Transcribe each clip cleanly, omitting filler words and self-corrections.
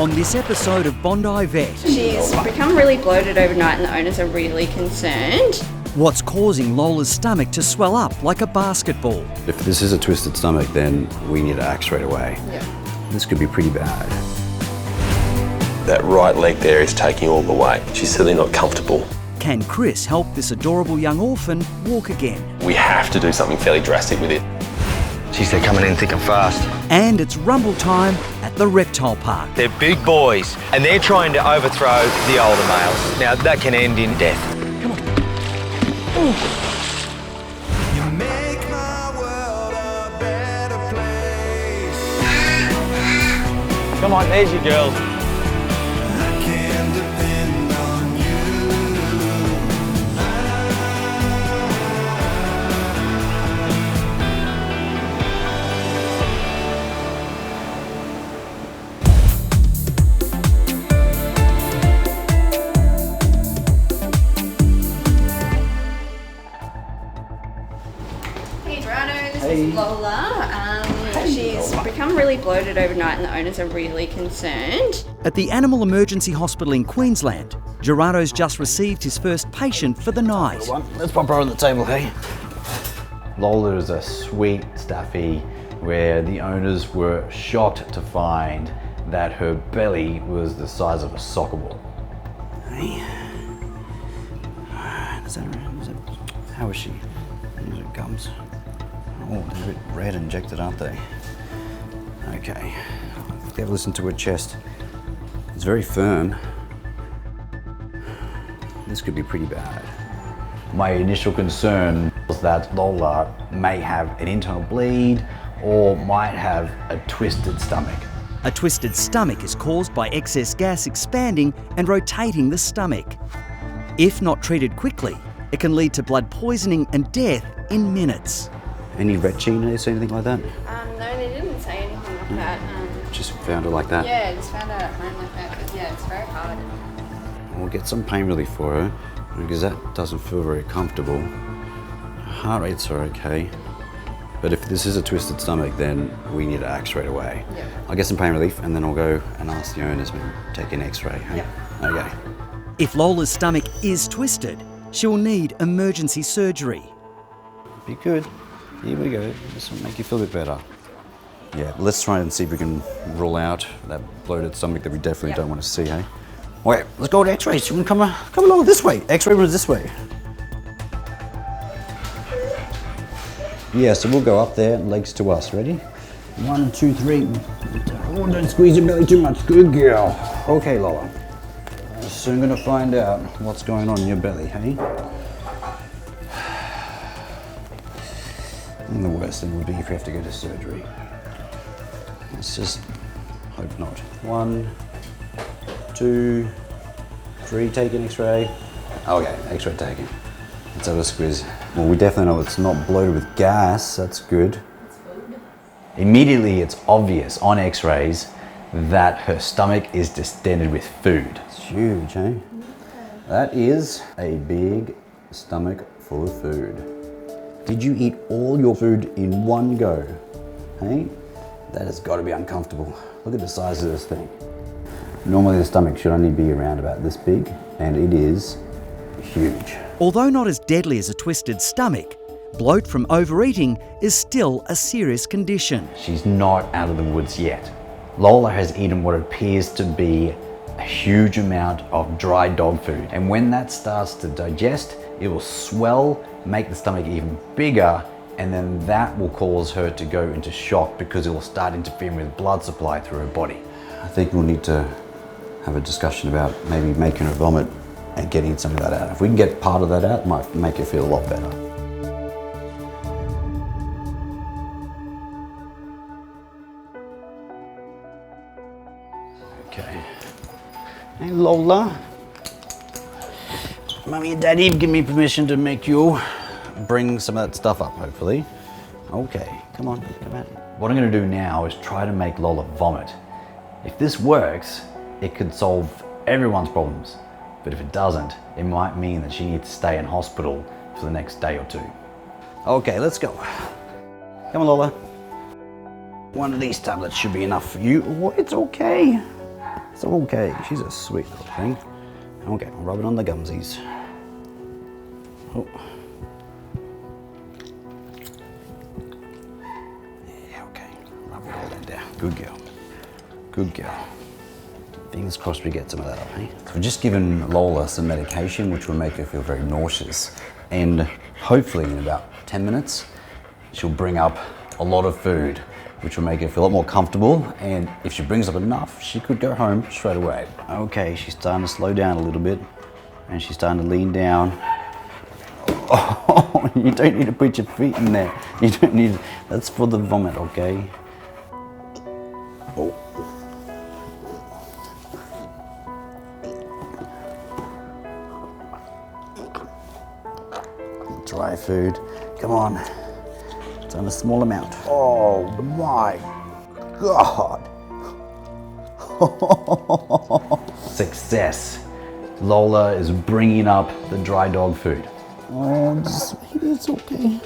On this episode of Bondi Vet, she's become really bloated overnight and the owners are really concerned. What's causing Lola's stomach to swell up like a basketball? If this is a twisted stomach, then we need to act straight away. Yeah. This could be pretty bad. That right leg there is taking all the weight. She's certainly not comfortable. Can Chris help this adorable young orphan walk again? We have to do something fairly drastic with it. Geez, they're coming in thick and fast. And it's rumble time at the reptile park. They're big boys, and they're trying to overthrow the older males. Now, that can end in death. Come on. You make my world a better place. Come on, there's your girl. I can depend on you. Hey Gerardo, this is Lola. She's become really bloated overnight and the owners are really concerned. At the Animal Emergency Hospital in Queensland, Gerardo's just received his first patient for the night. Let's pop her on the table, hey? Lola is a sweet staffy where the owners were shocked to find that her belly was the size of a soccer ball. Hey. How is she? These are gums. Oh, they're a bit red injected, aren't they? Okay. If you have listened to her chest, it's very firm. This could be pretty bad. My initial concern was that Lola may have an internal bleed or might have a twisted stomach. A twisted stomach is caused by excess gas expanding and rotating the stomach. If not treated quickly, it can lead to blood poisoning and death in minutes. Any retching, anything like that? No, they didn't say anything like that. Just found her like that? Yeah, just found out at home like that, but yeah, it's very hard. We'll get some pain relief for her because that doesn't feel very comfortable. Heart rates are okay, but if this is a twisted stomach, then we need to act straight away. Yeah. I'll get some pain relief and then I'll go and ask the owners to take an x-ray. Hey? Yeah. Okay. If Lola's stomach is twisted, she will need emergency surgery. Be good. Here we go. This will make you feel a bit better. Yeah, let's try and see if we can rule out that bloated stomach that we definitely don't want to see, hey? Wait, let's go to x-rays. You want to come along this way. X-ray room is this way. Yeah, so we'll go up there, legs to us. Ready? 1, 2, 3. Oh, don't squeeze your belly too much. Good girl. Okay, Lola. Soon gonna find out what's going on in your belly, hey? And the worst thing would be if you have to go to surgery. Let's just hope not. 1, 2, 3, take an x-ray. Okay, x-ray taken. Let's have a squeeze. Well, we definitely know it's not bloated with gas, that's good. Immediately it's obvious on x-rays that her stomach is distended with food. It's huge, eh? That is a big stomach full of food. Did you eat all your food in one go? Hey? That has got to be uncomfortable. Look at the size of this thing. Normally the stomach should only be around about this big, and it is huge. Although not as deadly as a twisted stomach, bloat from overeating is still a serious condition. She's not out of the woods yet. Lola has eaten what appears to be a huge amount of dry dog food. And when that starts to digest, it will swell, make the stomach even bigger, and then that will cause her to go into shock because it will start interfering with blood supply through her body. I think we'll need to have a discussion about maybe making her vomit and getting some of that out. If we can get part of that out, it might make her feel a lot better. Okay. Hey Lola. Mummy and Daddy give me permission to make you bring some of that stuff up, hopefully. Okay, come on, come on. What I'm gonna do now is try to make Lola vomit. If this works, it could solve everyone's problems. But if it doesn't, it might mean that she needs to stay in hospital for the next day or 2. Okay, let's go. Come on, Lola. One of these tablets should be enough for you. Oh, it's okay. It's okay. She's a sweet little thing. Okay, I'll rub it on the gumsies. Oh. Yeah, okay. Rub it all in there. Good girl. Good girl. Fingers crossed we get some of that up, eh? So we've just given Lola some medication which will make her feel very nauseous. And hopefully in about 10 minutes, she'll bring up a lot of food, which will make her feel a lot more comfortable. And if she brings up enough, she could go home straight away. Okay, she's starting to slow down a little bit and she's starting to lean down. Oh, you don't need to put your feet in there. You don't need, that's for the vomit, okay? Oh. Dry food, come on. It's on a small amount. Oh my God. Success. Lola is bringing up the dry dog food. Oh, it's okay.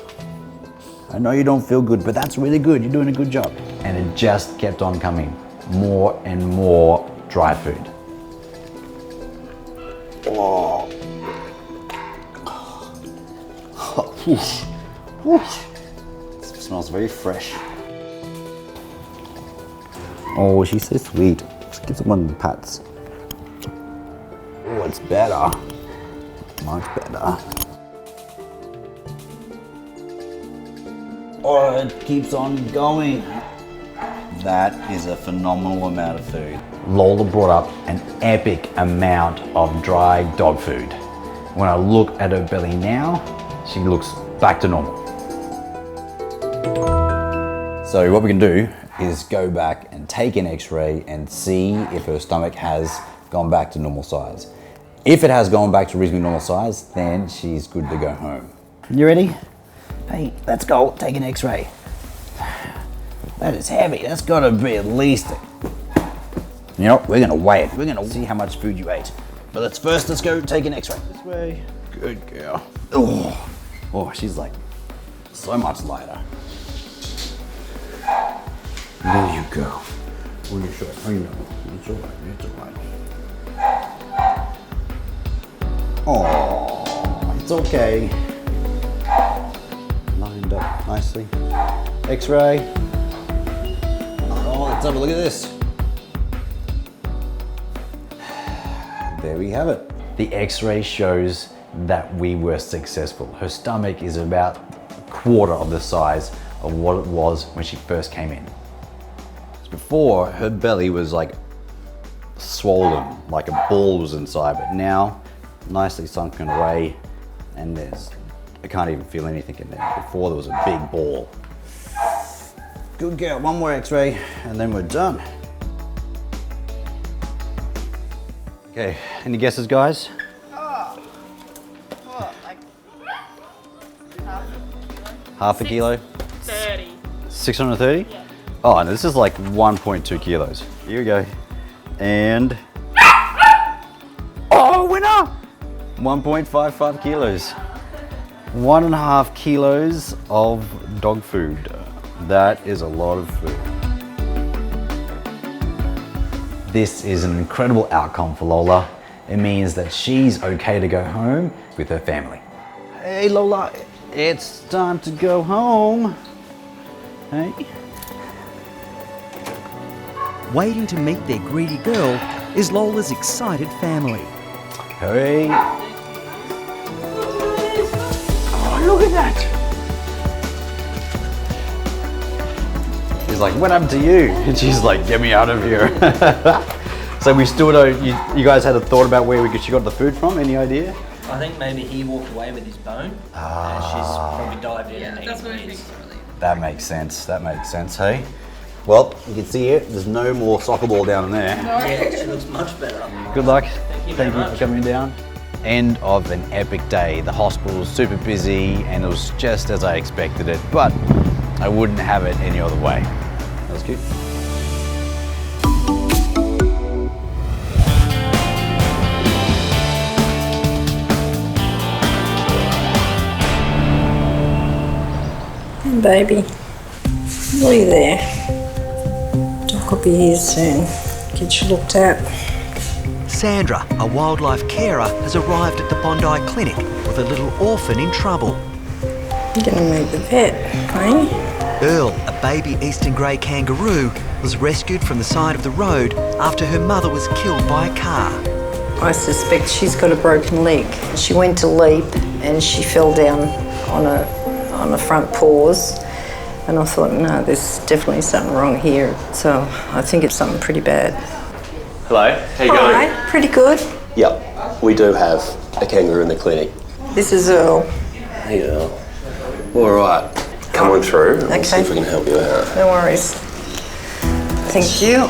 I know you don't feel good, but that's really good. You're doing a good job. And it just kept on coming. More and more dry food. Oh. Whoosh. Whoosh. It smells very fresh. Oh, she's so sweet. Let's give someone pats. Oh, it's better. Much better. Oh, it keeps on going. That is a phenomenal amount of food. Lola brought up an epic amount of dry dog food. When I look at her belly now, she looks back to normal. So what we can do is go back and take an x-ray and see if her stomach has gone back to normal size. If it has gone back to reasonably normal size, then she's good to go home. You ready? Hey, let's go take an x-ray. That is heavy. That's gotta be at least, you know, we're gonna weigh it. We're gonna see how much food you ate. But let's go take an x-ray. This way. Good girl. Oh, she's like so much lighter. There you go. On your shirt. Oh, you know, it's all right. It's all right. Oh, it's okay. Lined up nicely. X-ray. Oh, let's have a look at this. There we have it. The X-ray shows that we were successful. Her stomach is about a quarter of the size of what it was when she first came in. Before, her belly was like swollen, like a ball was inside, but now nicely sunken away, and I can't even feel anything in there. Before there was a big ball. Good girl, one more x-ray, and then we're done. Okay, any guesses, guys? Like half a kilo? 30. 630? Yeah. Oh, and this is like 1.2 kilos. Here we go. And, oh, winner! 1.55 kilos. 1.5 kilos of dog food. That is a lot of food. This is an incredible outcome for Lola. It means that she's okay to go home with her family. Hey Lola, it's time to go home. Hey. Waiting to meet their greedy girl is Lola's excited family. Hey. Oh, look at that. He's like, what happened to you? And she's like, get me out of here. So we still don't, you guys had a thought about where she got the food from? Any idea? I think maybe he walked away with his bone and she's probably dived in and That's what I eaten think. his. That makes sense, hey? Well, you can see here, there's no more soccer ball down in there. Yeah, she looks much better. Good luck. Thank you Thank very you for much. coming down. End of an epic day. The hospital was super busy and it was just as I expected it, but I wouldn't have it any other way. That was cute. Baby, nearly there. Doc will be here soon. get you looked at. Sandra, a wildlife carer, has arrived at the Bondi Clinic with a little orphan in trouble. You're going to meet the vet, eh? Earl, a baby eastern grey kangaroo, was rescued from the side of the road after her mother was killed by a car. I suspect she's got a broken leg. She went to leap and she fell down on the front paws, and I thought, no, there's definitely something wrong here. So I think it's something pretty bad. Hello, how you going? Hi, pretty good. Yep, we do have a kangaroo in the clinic. This is Earl. Hey, Earl. All right, come on through and we'll see if we can help you out. No worries. Thank you.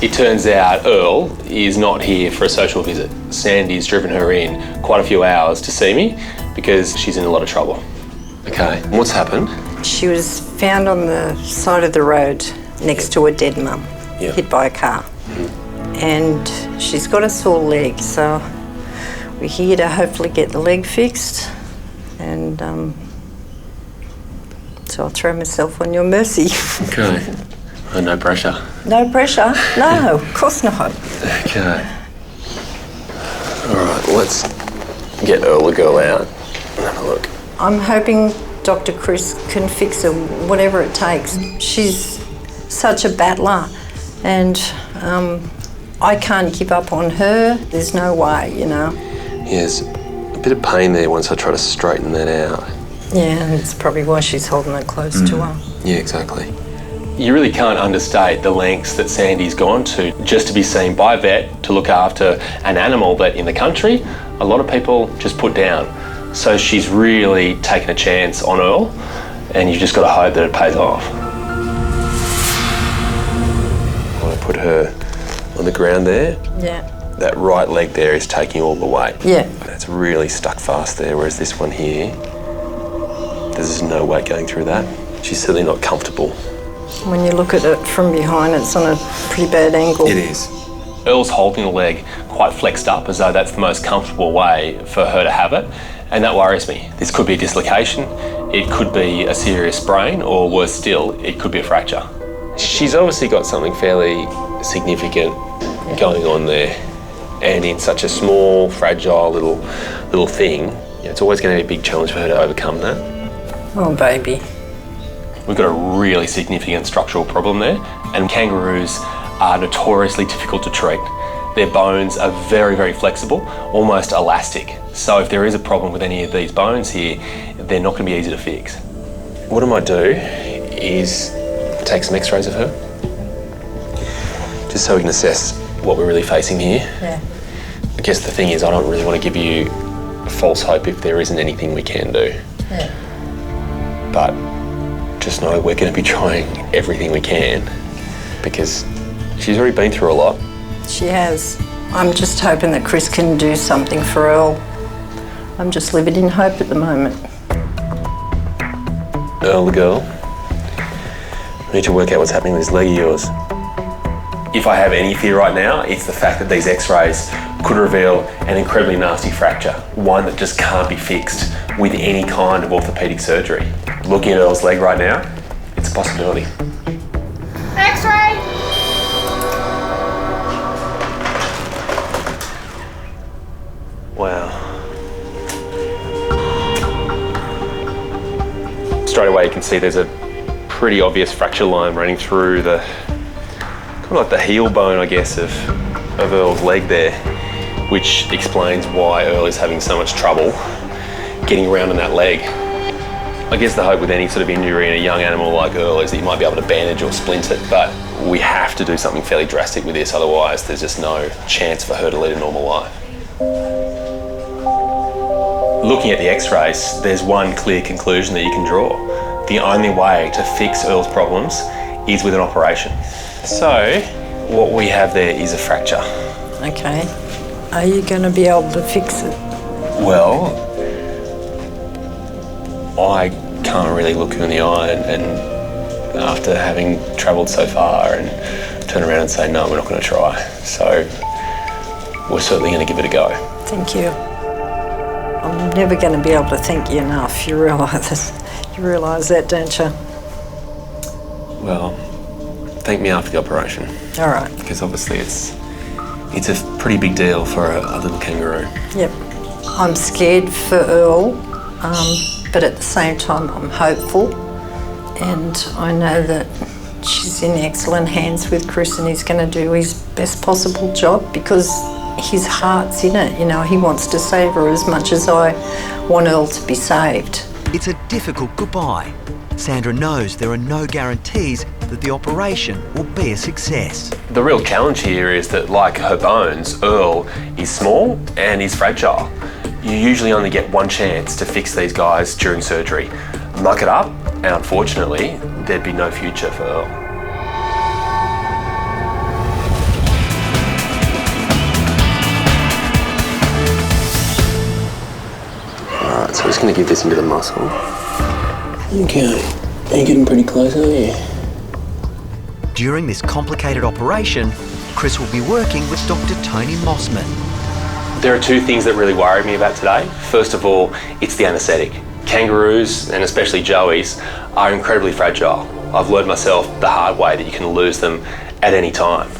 It turns out Earl is not here for a social visit. Sandy's driven her in quite a few hours to see me because she's in a lot of trouble. Okay, what's happened? She was found on the side of the road next to a dead mum, hit by a car. And she's got a sore leg, so we're here to hopefully get the leg fixed. And so I'll throw myself on your mercy. Okay. No pressure. No pressure? No, of course not. Okay. All right, let's get Earl the girl out and have a look. I'm hoping Dr. Chris can fix her, whatever it takes. She's such a battler, and I can't give up on her. There's no way, you know. Yes, a bit of pain there once I try to straighten that out. Yeah, and it's probably why she's holding it close to her. Yeah, exactly. You really can't understate the lengths that Sandy's gone to just to be seen by a vet to look after an animal that in the country a lot of people just put down. So she's really taken a chance on Earl, and you've just got to hope that it pays off. I want to put her on the ground there. Yeah. That right leg there is taking all the weight. Yeah. It's really stuck fast there, whereas this one here, there's no weight going through that. She's certainly not comfortable. When you look at it from behind, it's on a pretty bad angle. It is. Earl's holding the leg quite flexed up as though that's the most comfortable way for her to have it, and that worries me. This could be a dislocation, it could be a serious sprain, or worse still, it could be a fracture. She's obviously got something fairly significant going on there, and in such a small, fragile little thing, it's always going to be a big challenge for her to overcome that. Oh, baby. We've got a really significant structural problem there, and kangaroos are notoriously difficult to treat. Their bones are very, very flexible, almost elastic. So if there is a problem with any of these bones here, they're not going to be easy to fix. What I might do is take some x-rays of her, just so we can assess what we're really facing here. Yeah. I guess the thing is, I don't really want to give you false hope if there isn't anything we can do. Yeah. But just know we're going to be trying everything we can, because she's already been through a lot. She has. I'm just hoping that Chris can do something for Earl. I'm just living in hope at the moment. Earl, the girl, we need to work out what's happening with this leg of yours. If I have any fear right now, it's the fact that these x-rays could reveal an incredibly nasty fracture, one that just can't be fixed with any kind of orthopaedic surgery. Looking at Earl's leg right now, it's a possibility. X-ray! Wow. Straight away you can see there's a pretty obvious fracture line running through the, kind of like the heel bone, I guess, of Earl's leg there, which explains why Earl is having so much trouble getting around on that leg. I guess the hope with any sort of injury in a young animal like Earl is that you might be able to bandage or splint it, but we have to do something fairly drastic with this, otherwise there's just no chance for her to lead a normal life. Looking at the x-rays, there's one clear conclusion that you can draw. The only way to fix Earl's problems is with an operation. So, what we have there is a fracture. Okay. Are you going to be able to fix it? Well, I can't really look her in the eye and after having travelled so far and turn around and say, no, we're not going to try. So we're certainly going to give it a go. Thank you. I'm never going to be able to thank you enough. You realise that, don't you? Well, thank me after the operation. All right. Because obviously it's a pretty big deal for a little kangaroo. Yep. I'm scared for Earl, but at the same time I'm hopeful, and I know that she's in excellent hands with Chris, and he's going to do his best possible job because his heart's in it. You know, he wants to save her as much as I want Earl to be saved. It's a difficult goodbye. Sandra knows there are no guarantees that the operation will be a success. The real challenge here is that, like her bones, Earl is small and he's fragile. You usually only get one chance to fix these guys during surgery. Muck it up, and unfortunately, there'd be no future for Earl. Alright, so I'm just going to give this into the muscle. Okay, you're getting pretty close, aren't you? During this complicated operation, Chris will be working with Dr Tony Mossman. There are two things that really worry me about today. First of all, it's the anaesthetic. Kangaroos, and especially joeys, are incredibly fragile. I've learned myself the hard way that you can lose them at any time.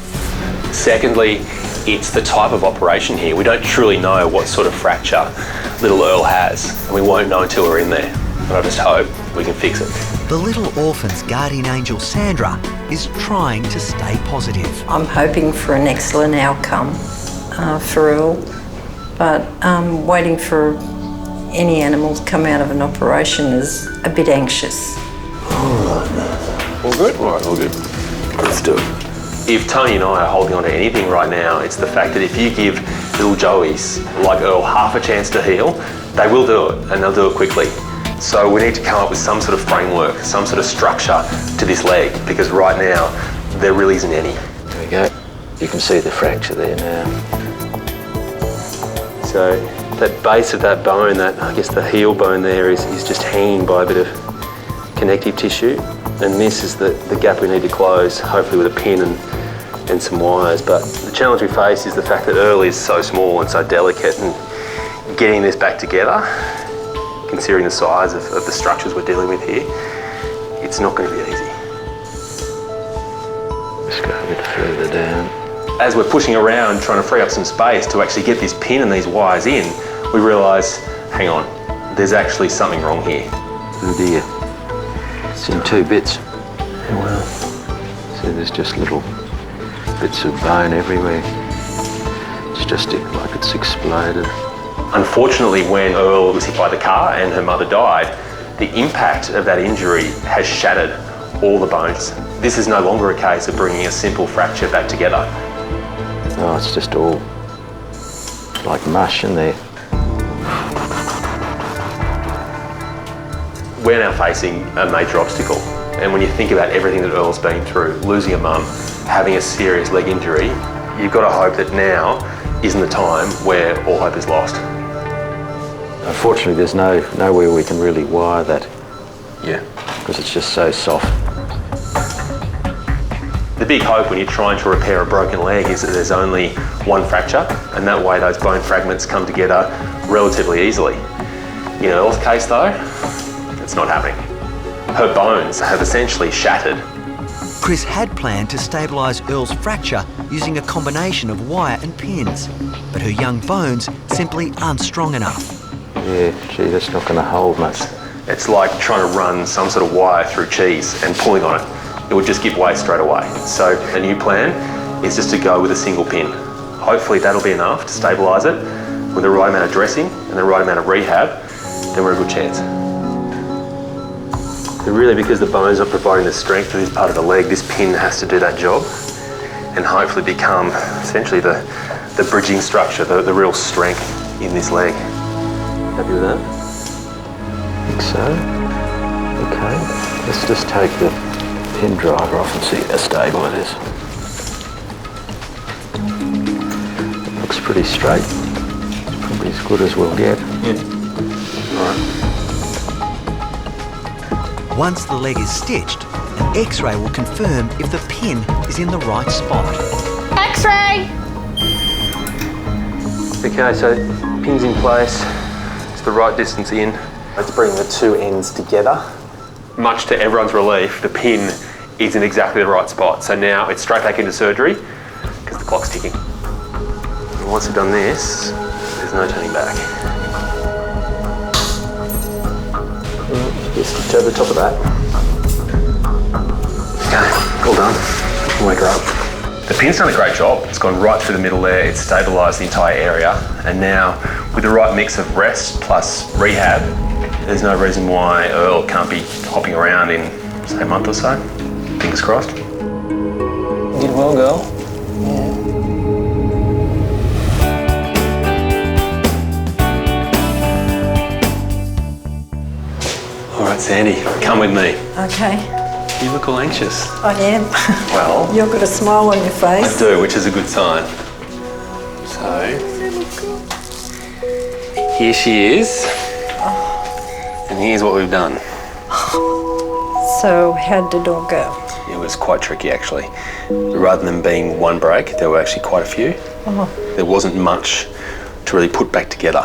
Secondly, it's the type of operation here. We don't truly know what sort of fracture little Earl has, and we won't know until we're in there. But I just hope we can fix it. The little orphan's guardian angel Sandra is trying to stay positive. I'm hoping for an excellent outcome for Earl, but waiting for any animal to come out of an operation is a bit anxious. All good? All right, all good. Let's do it. If Tony and I are holding on to anything right now, it's the fact that if you give little joeys like Earl half a chance to heal, they will do it, and they'll do it quickly. So we need to come up with some sort of framework, some sort of structure to this leg, because right now there really isn't any. There we go. You can see the fracture there now. So that base of that bone, that I guess the heel bone there is just hanging by a bit of connective tissue, and this is the gap we need to close, hopefully with a pin and some wires. But the challenge we face is the fact that Earl is so small and so delicate, and getting this back together, considering the size of the structures we're dealing with here, it's not going to be easy. Just go a bit further down. As we're pushing around trying to free up some space to actually get this pin and these wires in, we realise, hang on, there's actually something wrong here. Oh dear. It's in two bits. Oh well. So there's just little bits of bone everywhere. It's just like it's exploded. Unfortunately, when Earl was hit by the car and her mother died, the impact of that injury has shattered all the bones. This is no longer a case of bringing a simple fracture back together. Oh, it's just all like mush in there. We're now facing a major obstacle. And when you think about everything that Earl's been through, losing a mum, having a serious leg injury, you've got to hope that now isn't the time where all hope is lost. Unfortunately, there's nowhere we can really wire that. Yeah. Because it's just so soft. The big hope when you're trying to repair a broken leg is that there's only one fracture, and that way those bone fragments come together relatively easily. In Earl's case though, it's not happening. Her bones have essentially shattered. Chris had planned to stabilise Earl's fracture using a combination of wire and pins, but her young bones simply aren't strong enough. Yeah, gee, that's not going to hold much. It's like trying to run some sort of wire through cheese and pulling on it. It would just give way straight away. So a new plan is just to go with a single pin. Hopefully that'll be enough to stabilise it. With the right amount of dressing and the right amount of rehab, then we're a good chance. And really, because the bone's not providing the strength for this part of the leg, this pin has to do that job and hopefully become essentially the bridging structure, the real strength in this leg. Happy with that? I think so. Okay, let's just take the pin driver off and see how stable it is. It looks pretty straight. Probably as good as we'll get. Yeah. All right. Once the leg is stitched, an X-ray will confirm if the pin is in the right spot. X-ray! Okay, so pin's in place. It's the right distance in. Let's bring the two ends together. Much to everyone's relief, the pin is in exactly the right spot. So now it's straight back into surgery because the clock's ticking. And once we've done this, there's no turning back. Just stitch over the top of that. Okay, all done. Wake her up. The pin's done a great job. It's gone right through the middle there. It's stabilised the entire area. And now, with the right mix of rest plus rehab, there's no reason why Earl can't be hopping around in, say, a month or so. Fingers crossed. You did well, girl. Yeah. All right, Sandy, come with me. Okay. You look all anxious. I am. Well, You've got a smile on your face. I do, which is a good sign. So, here she is. And here's what we've done. So how did it all go? It was quite tricky, actually. Rather than being one break, there were actually quite a few. Oh. There wasn't much to really put back together.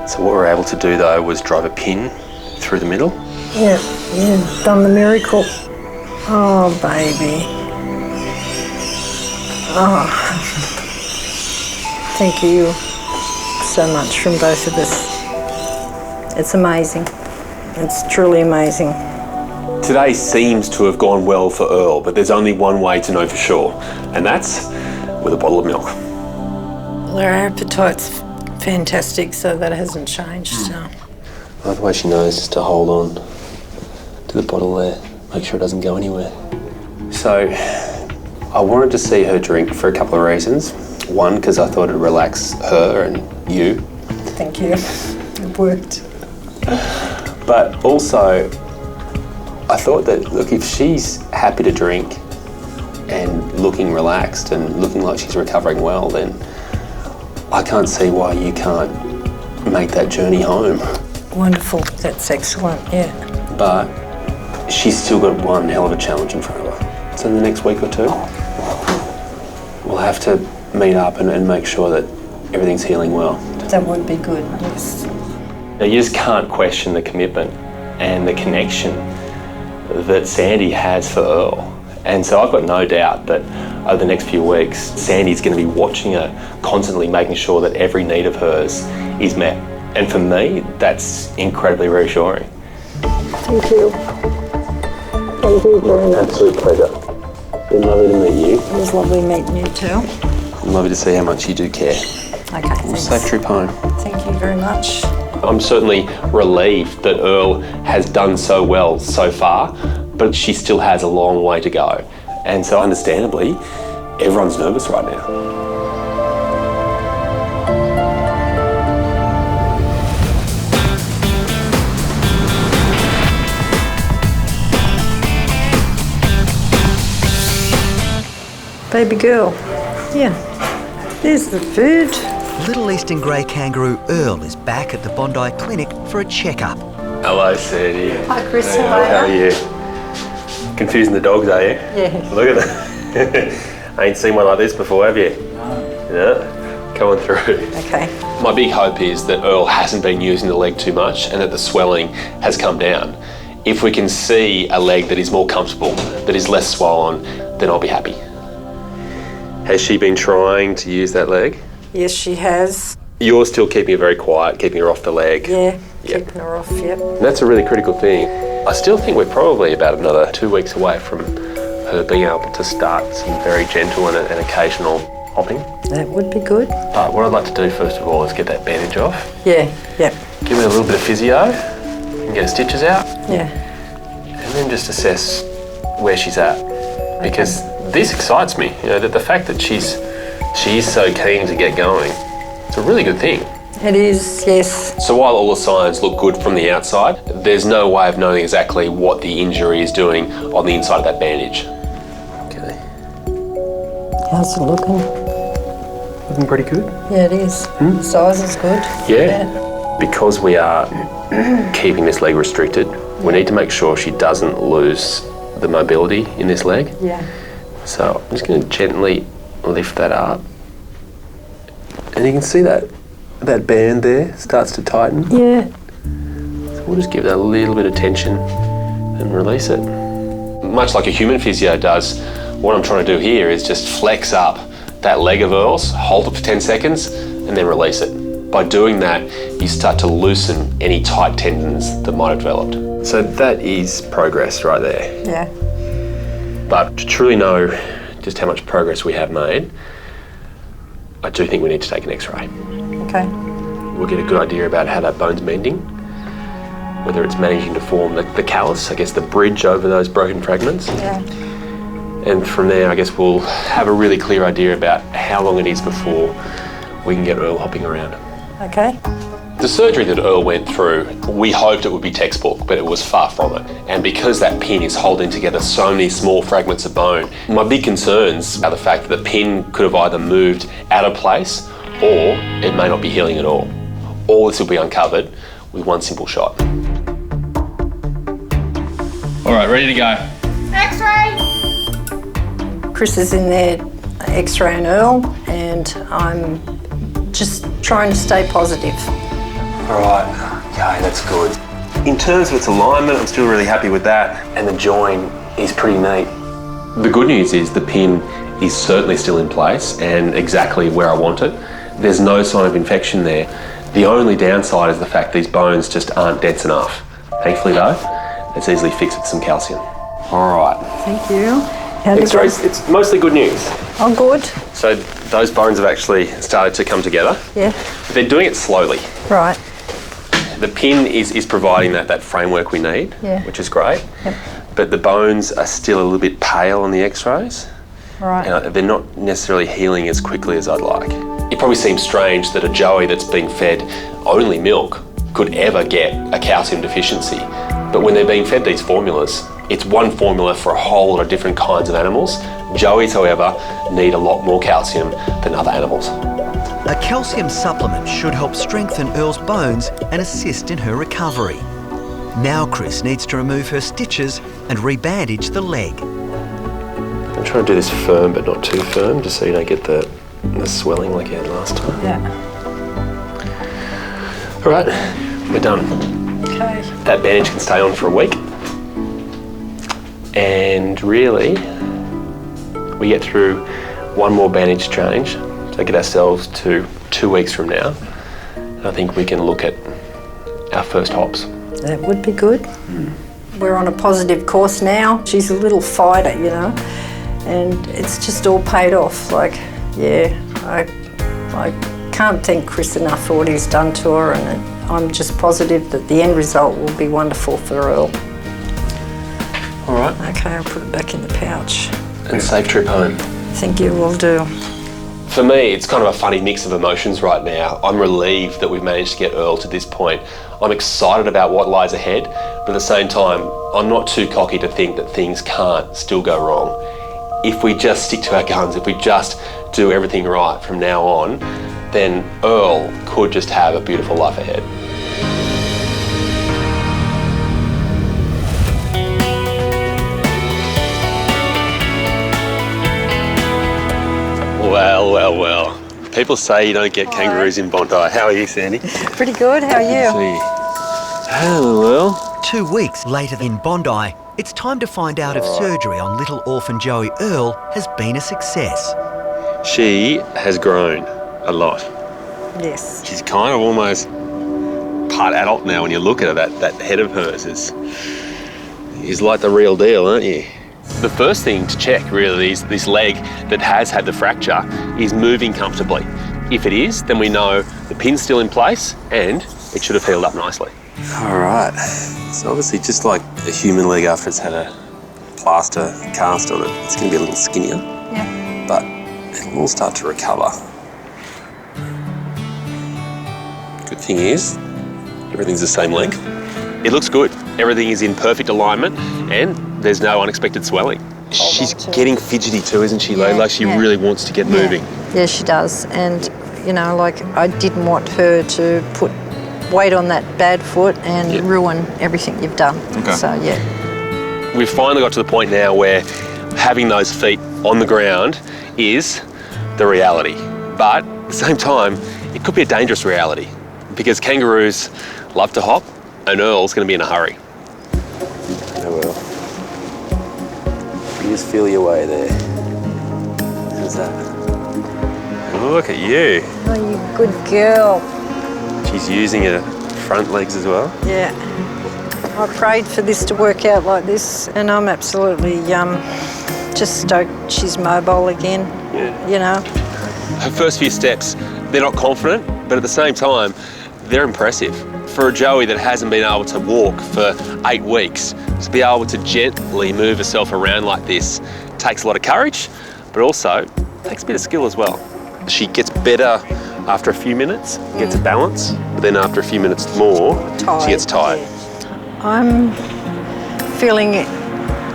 So what we were able to do, though, was drive a pin through the middle. Yeah, you've done the miracle. Oh, baby. Oh. Thank you so much from both of us. It's amazing. It's truly amazing. Today seems to have gone well for Earl, but there's only one way to know for sure, and that's with a bottle of milk. Well, her appetite's fantastic, so that hasn't changed. So. The way she knows is to hold on to the bottle there, make sure it doesn't go anywhere. So, I wanted to see her drink for a couple of reasons. One, because I thought it'd relax her and you. Thank you. It worked. But also, I thought that, look, if she's happy to drink and looking relaxed and looking like she's recovering well, then I can't see why you can't make that journey home. Wonderful. That's excellent, yeah. But she's still got one hell of a challenge in front of her. So in the next week or two, we'll have to meet up and make sure that everything's healing well. That would be good, yes. Now, you just can't question the commitment and the connection that Sandy has for Earl. And so I've got no doubt that over the next few weeks, Sandy's going to be watching her, constantly making sure that every need of hers is met. And for me, that's incredibly reassuring. Thank you. Thank you very much. Absolute pleasure. Been lovely to meet you. It was lovely meeting you too. Lovely to see how much you do care. Okay, thanks. Safe trip home. Thank you very much. I'm certainly relieved that Earl has done so well so far, but she still has a long way to go. And so understandably, everyone's nervous right now. Baby girl. Yeah. There's the food. Little Eastern Grey kangaroo Earl is back at the Bondi Clinic for a checkup. Hello, Sandy. Hi, Chris. How are you? Confusing the dogs, are you? Yeah. Look at that. I ain't seen one like this before, have you? No. Yeah. Coming through. Okay. My big hope is that Earl hasn't been using the leg too much and that the swelling has come down. If we can see a leg that is more comfortable, that is less swollen, then I'll be happy. Has she been trying to use that leg? Yes, she has. You're still keeping her very quiet, keeping her off the leg. Yeah, Yep. keeping her off, yep. And that's a really critical thing. I still think we're probably about another 2 weeks away from her being able to start some very gentle and occasional hopping. That would be good. But what I'd like to do first of all is get that bandage off. Yeah, yep. Give her a little bit of physio and get her stitches out. Yeah. And then just assess where she's at. Because this excites me, you know, that the fact that she is so keen to get going, it's a really good thing. It is, yes. So while all the signs look good from the outside, there's no way of knowing exactly what the injury is doing on the inside of that bandage. Okay. How's it looking? Looking pretty good. Yeah, it is. The size is good. Yeah. Because we are keeping this leg restricted, we need to make sure she doesn't lose the mobility in this leg. Yeah. So I'm just going to gently lift that up. And you can see that band there starts to tighten. Yeah. So we'll just give that a little bit of tension and release it. much like a human physio does, what I'm trying to do here is just flex up that leg of Earl's, hold it for 10 seconds, and then release it. By doing that, you start to loosen any tight tendons that might have developed. So that is progress right there. Yeah. But to truly know just how much progress we have made, I do think we need to take an X-ray. Okay. We'll get a good idea about how that bone's mending, whether it's managing to form the callus, I guess the bridge over those broken fragments. Yeah. And from there, I guess we'll have a really clear idea about how long it is before we can get Earl hopping around. Okay. The surgery that Earl went through, we hoped it would be textbook, but it was far from it. And because that pin is holding together so many small fragments of bone, my big concerns are the fact that the pin could have either moved out of place or it may not be healing at all. All this will be uncovered with one simple shot. All right, ready to go. X-ray! Chris is in there X-raying Earl, and I'm just trying to stay positive. All right, okay, that's good. In terms of its alignment, I'm still really happy with that, and the join is pretty neat. The good news is the pin is certainly still in place and exactly where I want it. There's no sign of infection there. The only downside is the fact these bones just aren't dense enough. Thankfully though, it's easily fixed with some calcium. All right. Thank you. X-rays, it's mostly good news. Oh, good. So those bones have actually started to come together. Yeah. But they're doing it slowly. Right. The pin is providing that framework we need, Yeah. which is great. Yep. But the bones are still a little bit pale on the X-rays. Right. And they're not necessarily healing as quickly as I'd like. It probably seems strange that a joey that's being fed only milk could ever get a calcium deficiency. But when they're being fed these formulas, it's one formula for a whole lot of different kinds of animals. Joeys, however, need a lot more calcium than other animals. A calcium supplement should help strengthen Earl's bones and assist in her recovery. Now Chris needs to remove her stitches and rebandage the leg. I'm trying to do this firm but not too firm, just so you don't get the swelling like you had last time. Yeah. All right, we're done. Okay. That bandage can stay on for a week. And really, we get through one more bandage change to get ourselves to 2 weeks from now. And I think we can look at our first hops. That would be good. We're on a positive course now. She's a little fighter, you know, and it's just all paid off. Like, yeah, I can't thank Chris enough for what he's done to her, and I'm just positive that the end result will be wonderful for Earl. All right. Okay, I'll put it back in the pouch. And safe trip home. Think you will do. For me, it's kind of a funny mix of emotions right now. I'm relieved that we've managed to get Earl to this point. I'm excited about what lies ahead, but at the same time, I'm not too cocky to think that things can't still go wrong. If we just stick to our guns, if we just do everything right from now on, then Earl could just have a beautiful life ahead. Well. People say you don't get kangaroos in Bondi. How are you, Sandy? Pretty good, how are you? Oh, well. 2 weeks later in Bondi, it's time to find out if surgery on little orphan Joey Earl has been a success. She has grown a lot. Yes. She's kind of almost part adult now when you look at her. That head of hers is like the real deal, aren't you? The first thing to check really is this leg that has had the fracture is moving comfortably. If it is, then we know the pin's still in place and it should have healed up nicely. All right, so obviously just like a human leg after it's had a plaster cast on it, it's going to be a little skinnier. Yeah. But it will start to recover. Good thing is, everything's the same length. It looks good. Everything is in perfect alignment and there's no unexpected swelling. She's getting fidgety too, isn't she? Yeah, like she really wants to get moving. Yeah, she does. And, you know, like I didn't want her to put weight on that bad foot and ruin everything you've done. Okay. So, yeah. We've finally got to the point now where having those feet on the ground is the reality. But at the same time, it could be a dangerous reality because kangaroos love to hop and Earl's going to be in a hurry. Oh well. just feel your way there. How's that? Look at you. Oh, you good girl. She's using her front legs as well. Yeah. I prayed for this to work out like this, and I'm absolutely just stoked she's mobile again. Yeah. You know. Her first few steps, they're not confident, but at the same time, they're impressive. For a joey that hasn't been able to walk for 8 weeks, to be able to gently move herself around like this takes a lot of courage, but also takes a bit of skill as well. She gets better after a few minutes, gets a balance, but then after a few minutes more, she gets tired. Yeah. I'm feeling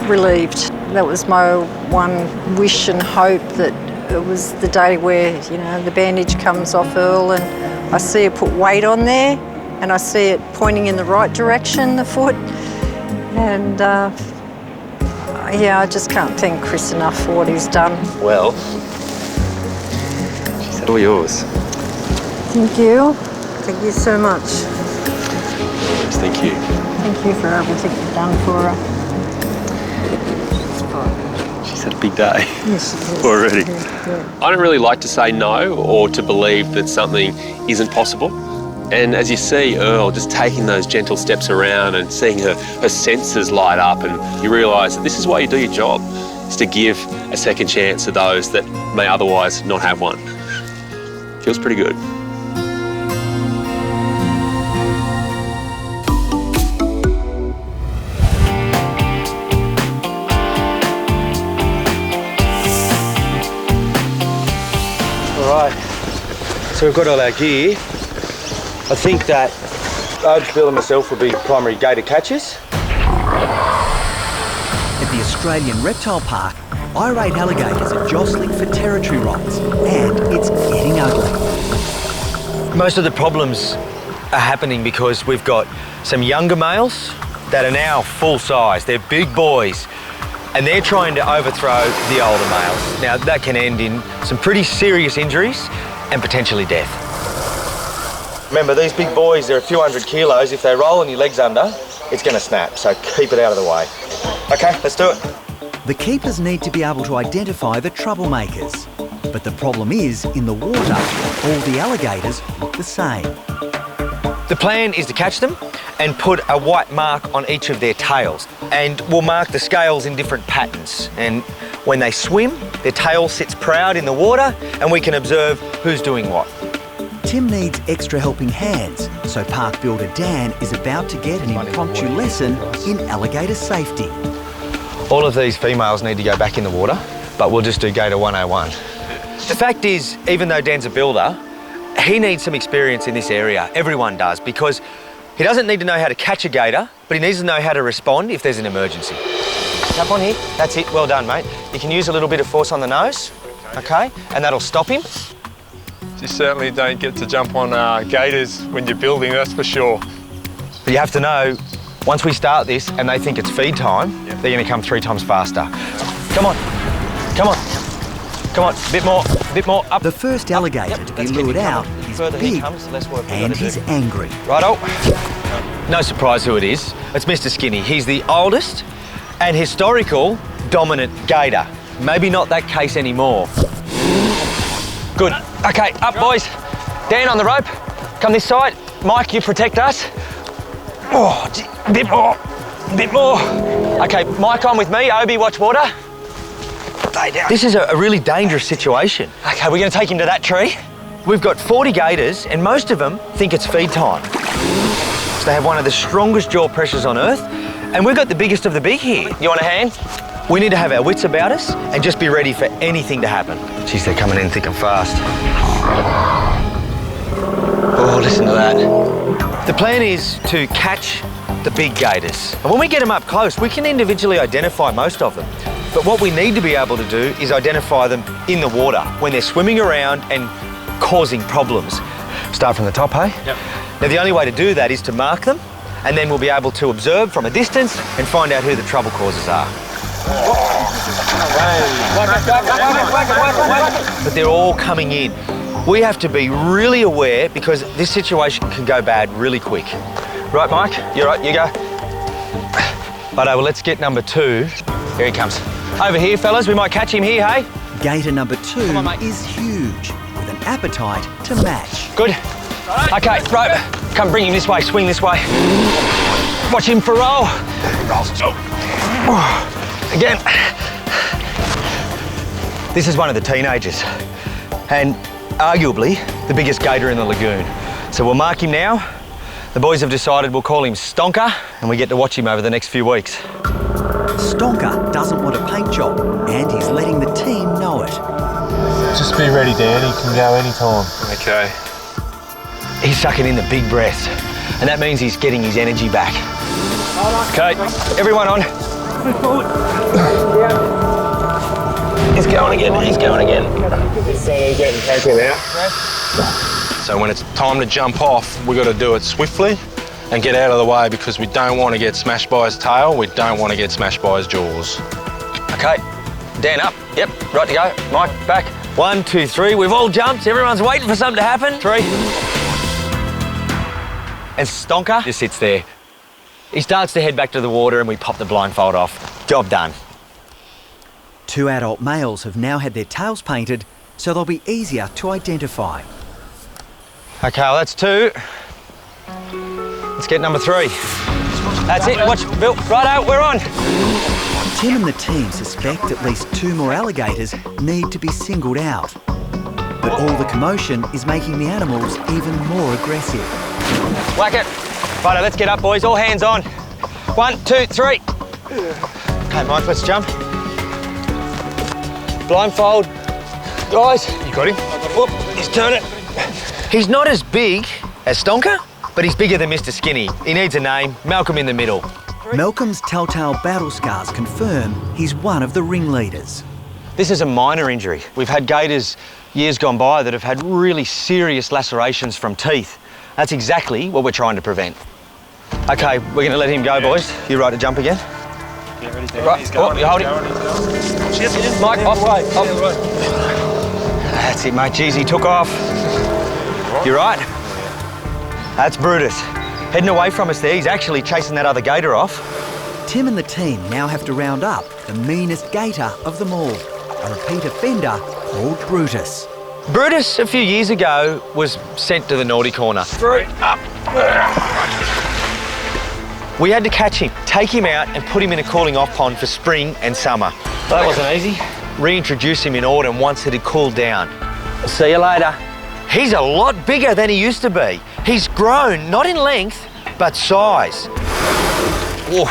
relieved. That was my one wish and hope, that it was the day where, you know, the bandage comes off Earl and I see her put weight on there and I see it pointing in the right direction, the foot. And yeah, I just can't thank Chris enough for what he's done. Well, she's all yours. Thank you. Thank you so much. Thank you. Thank you for everything you've done for her. She's had a big day. Yes, she is. Already. Yeah. I don't really like to say no or to believe that something isn't possible. And as you see Earl just taking those gentle steps around and seeing her senses light up, and you realise that this is why you do your job, is to give a second chance to those that may otherwise not have one. Feels pretty good. So we've got all our gear. I think that Bill and myself will be primary gator catchers. At the Australian Reptile Park, irate alligators are jostling for territory rights, and it's getting ugly. Most of the problems are happening because we've got some younger males that are now full size. They're big boys, and they're trying to overthrow the older males. Now, that can end in some pretty serious injuries and potentially death. Remember, these big boys, they're a few hundred kilos. If they roll on your legs under, it's going to snap, so keep it out of the way. Okay, let's do it. The keepers need to be able to identify the troublemakers. But the problem is, in the water, all the alligators look the same. The plan is to catch them and put a white mark on each of their tails. And we'll mark the scales in different patterns. And when they swim, their tail sits proud in the water and we can observe who's doing what. Tim needs extra helping hands, so park builder Dan is about to get an impromptu lesson in alligator safety. All of these females need to go back in the water, but we'll just do Gator 101. The fact is, even though Dan's a builder, he needs some experience in this area. Everyone does, because he doesn't need to know how to catch a gator, but he needs to know how to respond if there's an emergency. Jump on here. That's it. Well done, mate. You can use a little bit of force on the nose, okay? And that'll stop him. You certainly don't get to jump on gators when you're building, that's for sure. But you have to know, once we start this and they think it's feed time, they're going to come 3 times faster. Come on. Come on. Come on. Bit more. Bit more. Up. The first alligator to be lured out is big, and he's angry. Righto. No surprise who it is. It's Mr. Skinny. He's the oldest and historical dominant gator. Maybe not that case anymore. Good. Okay, up, boys. Dan on the rope. Come this side. Mike, you protect us. Oh, bit more. Bit more. Okay, Mike on with me. Obi, watch water. Stay down. This is a really dangerous situation. Okay, we're going to take him to that tree. We've got 40 gators, and most of them think it's feed time. So they have one of the strongest jaw pressures on Earth, and we've got the biggest of the big here. You want a hand? We need to have our wits about us and just be ready for anything to happen. Jeez, they're coming in thick and fast. Oh, listen to that. The plan is to catch the big gators. And when we get them up close, we can individually identify most of them. But what we need to be able to do is identify them in the water when they're swimming around and causing problems. Start from the top, hey? Yep. Now, the only way to do that is to mark them, and then we'll be able to observe from a distance and find out who the trouble causers are. But they're all coming in. We have to be really aware because this situation can go bad really quick. Right, Mike? You're right, you go. Righto, well, let's get number 2. Here he comes. Over here, fellas, we might catch him here, hey? Gator number 2 on, mate. is huge, with an appetite to match. Good. Okay, rope. Come bring him this way, swing this way. Watch him for roll. Rolls. Again. This is one of the teenagers, and arguably the biggest gator in the lagoon. So we'll mark him now. The boys have decided we'll call him Stonker, and we get to watch him over the next few weeks. Stonker doesn't want a paint job, and he's letting the team know it. Just be ready, Dan. He can go anytime. Okay. He's sucking in the big breaths, and that means he's getting his energy back. Okay, everyone on. He's going again, he's going again. So when it's time to jump off, we've got to do it swiftly and get out of the way because we don't want to get smashed by his tail, we don't want to get smashed by his jaws. Okay, Dan up. Yep, right to go. Mike, back. 1, 2, 3. We've all jumped. Everyone's waiting for something to happen. 3. And Stonker just sits there. He starts to head back to the water and we pop the blindfold off. Job done. 2 adult males have now had their tails painted, so they'll be easier to identify. Okay, well, that's 2. Let's get number 3. That's it. Watch, Bill. Righto, we're on. Tim and the team suspect at least 2 more alligators need to be singled out. But all the commotion is making the animals even more aggressive. Whack it. Righto, let's get up, boys. All hands on. 1, 2, 3. Okay, Mike, let's jump. Blindfold. Guys. You got him? Whoop, he's turning. He's not as big as Stonker, but he's bigger than Mr. Skinny. He needs a name. Malcolm in the middle. Malcolm's telltale battle scars confirm he's one of the ringleaders. This is a minor injury. We've had gators years gone by that have had really serious lacerations from teeth. That's exactly what we're trying to prevent. Okay, we're going to let him go, boys. You right to jump again? Yeah, ready, Dan. Right, He's going, you hold him. Mike, off. Yeah, That's it, mate. Jeez, he took off. You right? That's Brutus. Heading away from us there. He's actually chasing that other gator off. Tim and the team now have to round up the meanest gator of them all, a repeat offender called Brutus. Brutus, a few years ago, was sent to the naughty corner. Through, up. We had to catch him, take him out and put him in a cooling off pond for spring and summer. That wasn't easy. Reintroduce him in autumn once it had cooled down. See you later. He's a lot bigger than he used to be. He's grown, not in length, but size. Ooh.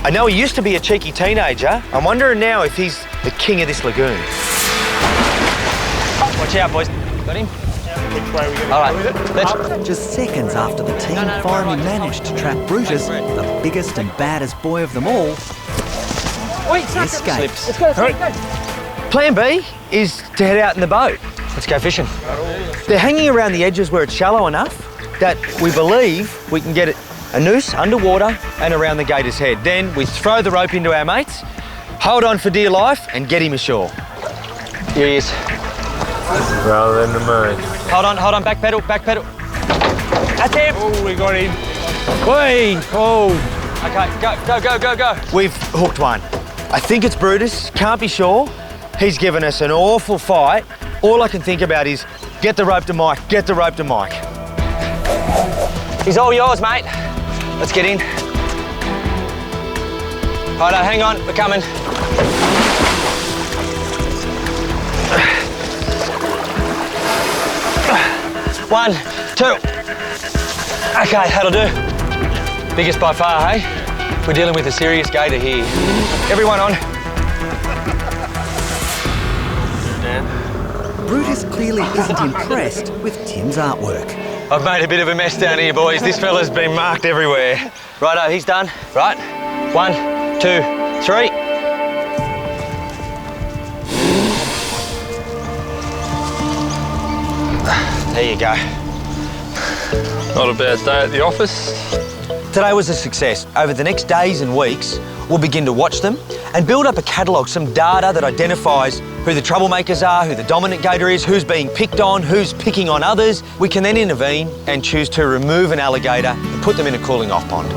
I know he used to be a cheeky teenager. I'm wondering now if he's the king of this lagoon. Watch out, boys. Got him? All right, let's... Just seconds after the team finally managed to trap Brutus, the biggest and baddest boy of them all, escapes. Plan B is to head out in the boat. Let's go fishing. They're hanging around the edges where it's shallow enough that we believe we can get a noose underwater and around the gator's head. Then we throw the rope into our mates, hold on for dear life and get him ashore. Here he is. Rather than the moon. Hold on, back pedal. That's him. Oh, we got him. Whee! Oh. Okay, go. We've hooked one. I think it's Brutus, can't be sure. He's given us an awful fight. All I can think about is get the rope to Mike. He's all yours, mate. Let's get in. Righto, hang on, we're coming. One, two. Okay, that'll do. Biggest by far, hey? We're dealing with a serious gator here. Everyone on. Brutus clearly isn't impressed with Tim's artwork. I've made a bit of a mess down here, boys. This fella's been marked everywhere. Righto, he's done. Right, 1, 2, 3. There you go. Not a bad day at the office. Today was a success. Over the next days and weeks, we'll begin to watch them and build up a catalogue, some data that identifies who the troublemakers are, who the dominant gator is, who's being picked on, who's picking on others. We can then intervene and choose to remove an alligator and put them in a cooling off pond.